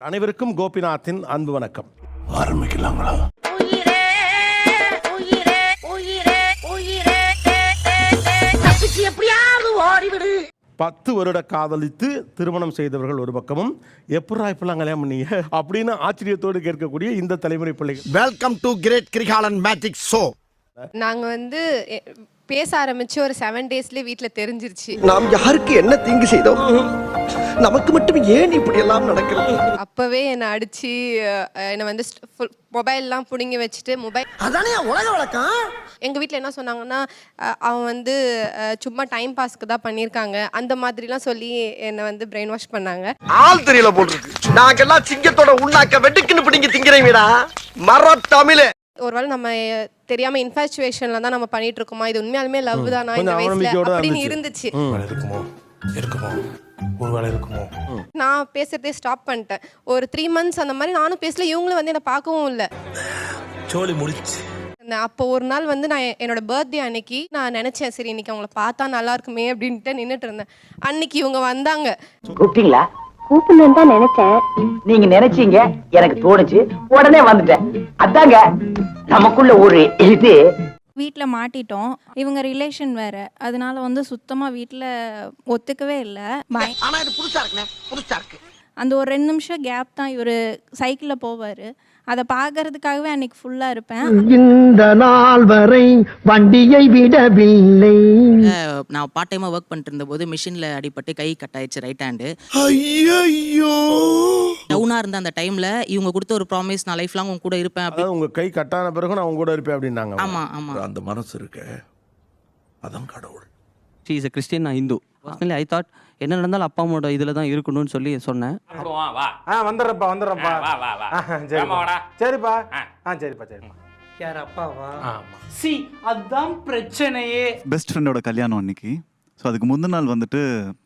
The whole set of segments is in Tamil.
அனைவருக்கும் கோபிநாத்தின் அன்பு வணக்கம். ஆரம்பிக்கலாங்களா? உயிரே உயிரே உயிரே உயிரே தப்பிச்சு எப்படியாவது ஓடிவிடு. 10 வருட காதலித்து திருமணம் செய்தவர்கள் ஒரு பக்கமும், எப்படா இப்பெல்லாம் கல்யாணம் பண்ணீங்க அப்படின்னு ஆச்சரியத்தோடு கேட்கக்கூடிய இந்த தலைமுறை பிள்ளைகள். Welcome to great Krikalan magic show. நாங்க பேச ஆரம்பிச்சு ஒரு 7 டேஸ்லயே வீட்ல தெரிஞ்சிருச்சு. நாம் யாருக்கு என்ன தீங்கு செய்தோம்? நமக்கு மட்டும் ஏன் இப்படி எல்லாம் நடக்கிறது? அப்பவே என்ன அடிச்சு என்ன மொபைல்லாம் புடுங்கி வச்சுட்டு அதானே உலக வழக்கம். எங்க வீட்ல என்ன சொன்னாங்கன்னா, அவன் சும்மா டைம் பாஸ்க்கு தான் பண்ணியிருக்காங்க அந்த மாதிரிலாம் சொல்லி என்ன பிரெயின் வாஷ் பண்ணாங்க. ஆள் தெரியல போட்டுருக்கு. நாங்கெல்லாம் சிங்கத்தோட உண்ணாக்க வெட்டுக்குன்னு பிடிங்க திங்கிறீங்கடா மர தமிழே. ஒருவேளை நம்ம தெரியாம இன்ஃபாச்சுவேஷன்ல தான் நம்ம பண்ணிட்டு இருக்கோமா, இது உண்மையாலுமே லவ் தானா இந்த வயசுல அப்படின்னு இருந்துச்சு. நான் பேசுறதே ஸ்டாப் பண்ணிட்டேன். ஒரு 3 months அந்த மாதிரி நானும் பேசல, இவங்களும் என்ன பார்க்கவும் இல்லை. சோலி முடிச்சு. அப்போ ஒரு நாள் நான் என்னோட பர்த்டே அன்னைக்கு நான் நினைச்சேன், சரி இன்னைக்கு அவங்கள பார்த்தா நல்லா இருக்குமே அப்படின்ட்டு நின்றுட்டு இருந்தேன். அன்னைக்கு இவங்க வந்தாங்க. கூப்பிட்டீங்களா? கூப்பிடணும் தான் நினைச்சேன். நீங்க நினைச்சீங்க, எனக்கு தோணுச்சு, உடனே வந்துட்டேன். அதாங்க நமக்குள்ள ஒரு இது. வீட்டில் மாட்டிட்டோம். இவங்க ரிலேஷன் வேற, அதனால சுத்தமாக வீட்டில் ஒத்துக்கவே இல்லை. ஆனா இது புதுசா இருக்குண்ணே, புதுசா இருக்கு. அந்த ஒரு 2 நிமிஷம் கேப் தான் இவர் சைக்கிளில் போவார். அதை பார்க்கறதுக்காகவே அன்னைக்கு ஃபுல்லாக இருப்பேன். இந்த நாள் வரை வண்டியை விடவில்லை. நான் பார்ட் டைமாக ஒர்க் பண்ணிட்டு இருந்த போது மிஷினில் அடிபட்டு கை கட் ஆயிடுச்சு, ரைட் ஹேண்டு. ஐயோ, டவுனாக இருந்த அந்த டைமில் இவங்க கொடுத்த ஒரு ப்ராமிஸ், நான் லைஃப் லாங் உங்க கூட இருப்பேன் அப்படி. உங்க கை கட்டான பிறகு நான் உங்க கூட இருப்பேன் அப்படின்னாங்க. ஆமாம் ஆமாம். அந்த மனசு இருக்க, அதான் கடவுள். ஷீ இஸ் எ கிறிஸ்டியன், நான் ஹிந்து. பர்சனலி ஐ தாட் என்ன நடந்தாலும் அப்பா அம்மாவோட இதில் தான் இருக்கணும்னு சொல்லி சொன்னேன். வந்துடுறப்பா. சரிப்பா. சரிப்பா. யார் அப்பாவா? சி அதான் பிரச்சனையே. பெஸ்ட் ஃப்ரெண்டோட கல்யாணம் அன்னைக்கு. ஸோ அதுக்கு முந்தின நாள்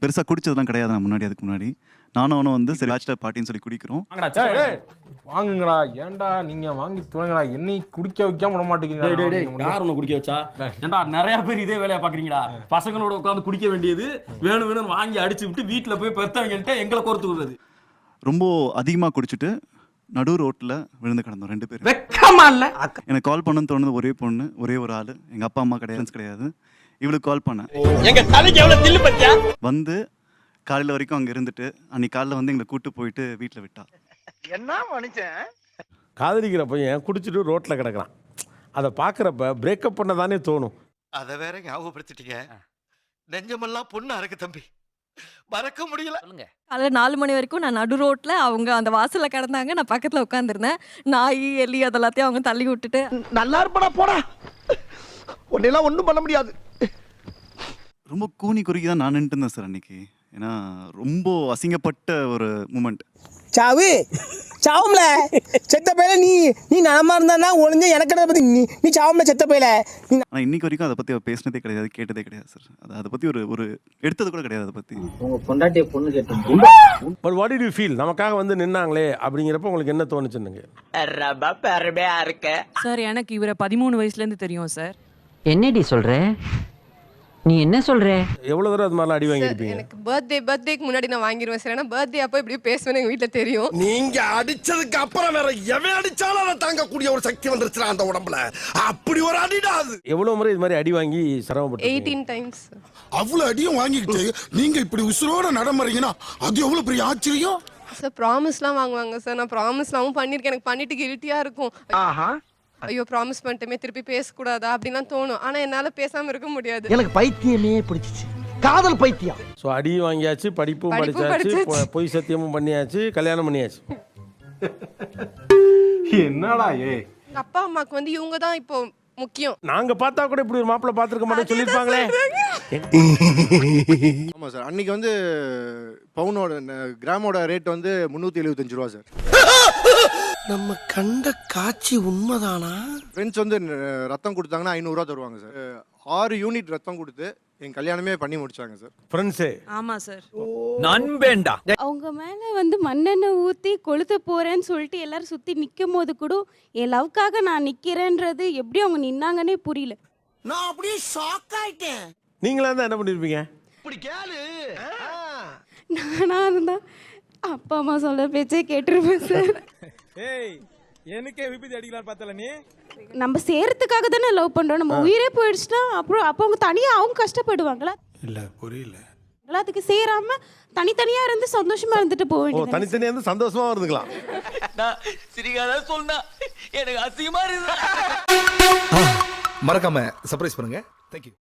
பெருசாக குடிச்சதுலாம் கிடையாது. நான் அதுக்கு முன்னாடி நானும் அவனும் சரி பேச்சுலர் பார்ட்டின்னு சொல்லி குடிக்கிறோம். வாங்குங்கடா, ஏன்டா நீங்க வாங்கி துவங்கடா, என்னை குடிக்க வைக்காம விட மாட்டேங்கிறீங்க. யார் ஒன்று குடிக்க வச்சா? ஏன்டா நிறைய பேர் இதே வேலையை பார்க்குறீங்களா? பசங்களோட உட்காந்து குடிக்க வேண்டியது வேணும்னு வாங்கி அடிச்சு விட்டு வீட்டில் போய் பெருத்தவங்கள்ட்ட எங்களை கோர்த்து விடுறது. ரொம்ப அதிகமாக குடிச்சிட்டு நடு ரோட்டில் விழுந்து கிடந்தோம் 2 பேர். வெக்கமா இல்ல? எனக்கு கால் பண்ணணும்னு தோணுது. ஒரே பொண்ணு, ஒரே ஒரு ஆள். எங்கள் அப்பா அம்மா கிடையாது. இவளுக்கு கால் பண்ணேன். எங்க தலைக்கு எவ்வளவு தில்லு பத்தியா? காலையில் வரைக்கும் அங்கே இருந்துட்டு அன்னைக்கு காலையில் எங்களை கூட்டு போயிட்டு வீட்டில் விட்டா. என்ன மனுஷன்? காதலிக்கிற பையன் குடிச்சிட்டு ரோட்ல கிடக்குறான். அதை பார்க்குறப்ப பிரேக்கப் பண்ண தானே தோணும். அதை வேற ஞாபகப்படுத்திட்டீங்க. நெஞ்சமெல்லாம் பொண்ணு அறக்கு தம்பி, மறக்க முடியல. காலையில் 4 மணி வரைக்கும் நான் நடு ரோட்டில் அவங்க அந்த வாசலில் கிடந்தாங்க. நான் பக்கத்தில் உட்காந்துருந்தேன். நாய் எலி அதெல்லாத்தையும் அவங்க தள்ளி விட்டுட்டு. நல்லா இருப்படா போடா, உன்னெல்லாம் ஒன்றும் பண்ண முடியாது. ரொம்ப கூனி குறுக்கி தான் நான் நின்றுட்டு இருந்தேன் சார் அன்னைக்கு. ஏன்னா ரொம்ப அசிங்கப்பட்ட ஒரு மூமெண்ட். சாவும்ல செத்த பையில நீ நலமா இருந்தா ஒளிஞ்ச எனக்கு பத்தி நீ சாவும்ல செத்த பையில. ஆனால் இன்னைக்கு வரைக்கும் அதை பற்றி பேசினதே கிடையாது, கேட்டதே கிடையாது சார். அதை பற்றி ஒரு எடுத்தது கூட கிடையாது. அதை பற்றி உங்க பொண்டாட்டிய பொண்ணு கேட்டோம். But what did you feel? நமக்காக நின்னாங்களே அப்படிங்கிறப்ப உங்களுக்கு என்ன தோணுச்சுன்னு? ரொம்ப பெருமையா இருக்கு சார். எனக்கு இவரை 13 வயசுலேருந்து தெரியும் சார். என்னடி சொல்ற? நீ என்ன சொல்ற? எவ்வளவு தடவை அது மாதிரிலாம் அடி வாங்கியிருப்பீங்க? எனக்கு பர்த்டேக்கு முன்னாடி நான் வாங்கிடுவேன் சார். ஏன்னா பர்த்டே அப்போ இப்படி பேசுவேன்னு எங்க வீட்டில் தெரியும். நீங்க அடிச்சதுக்கு அப்புறம் வேற எவன் அடிச்சாலும் அதை தாங்கக்கூடிய ஒரு சக்தி வந்துருச்சு அந்த உடம்புல. அப்படி ஒரு அடிடா அது. எவ்வளவு முறை இது மாதிரி அடி வாங்கி சிரமப்பட்டு? 18 times. அவ்வளவு அடியும் வாங்கிக்கிட்டு நீங்க இப்படி உசுரோட நடமறீங்கன்னா அது எவ்வளவு பெரிய ஆச்சரியம். சார் ப்ராமிஸ்லாம் வாங்குவாங்க சார். நான் ப்ராமிஸ்லாம் பண்ணியிருக்கேன். எனக்கு பண்ணிட்டு கில்ட்டியா இருக்கும். ஐயோ ப்ராமிஸ் பண்ணிட்டுமே திருப்பி பேசக்கூடாதா அப்படின்லாம் தோணும். ஆனா என்னால பேசாம இருக்க முடியாது. எனக்கு பைத்தியமே பிடிச்சிச்சு, காதல் பைத்தியம். ஸோ அடியும் வாங்கியாச்சு, படிப்பும் படிச்சாச்சு, பொய் சத்தியமும் பண்ணியாச்சு, கல்யாணம் பண்ணியாச்சு. என்னடா எங்க அப்பா அம்மாக்கு இவங்க தான் இப்போ முக்கியம். நாங்க பார்த்தா கூட இப்படி ஒரு மாப்பிள்ளை பார்த்துருக்க மாட்டோம் சொல்லியிருப்பாங்களே. ஆமா சார். அன்னைக்கு பவுனோட கிராமோட ரேட் 375 ரூபா சார். நம்ம கண்ட காட்சி உண்மைதானா? ஃப்ரெண்ட்ஸ் ரத்தம் கொடுத்தாங்கன்னா 500 ரூபா தருவாங்க சார். 6 யூனிட் ரத்தம் கொடுத்து என் கல்யாணமே பண்ணி முடிச்சாங்க சார். ஃப்ரெண்ட்ஸே? ஆமா சார். நண்பேண்டா. அவங்க மேலே மண்ணெண்ணெய் ஊற்றி கொளுத்த போறேன்னு சொல்லிட்டு எல்லாரும் சுற்றி நிற்கும் போது கூட என் லவ்க்காக நான் நிற்கிறேன்றது எப்படி அவங்க நின்னாங்கன்னே புரியல. நான் அப்படியே ஷாக் ஆயிட்டேன். நீங்களா இருந்தா என்ன பண்ணிருப்பீங்க? இப்படி கேளு. நானா இருந்தா அப்பா அம்மா சொல்ல பேச்சே கேட்டிருப்பேன் சார். ஏய் எனக்கே விபத்து அடிக்கலாம் பார்த்தல நீ. நம்ம சேரத்துக்காக தானே லவ் பண்றோம். நம்ம உயிரே போயிடுச்சுன்னா அப்புறம் அப்போ அவங்க தனியா அவங்க கஷ்டப்படுவாங்களா? இல்ல புரியல. எல்லாத்துக்கு சேராம தனித்தனியா இருந்து சந்தோஷமா இருந்துட்டு போக வேண்டியது. தனித்தனியா இருந்து சந்தோஷமா இருந்துக்கலாம். சிரிக்காத சொன்னா எனக்கு அசிங்கமா இருக்கு. மறக்காம சர்ப்ரைஸ் பண்ணுங்க. தேங்க்யூ.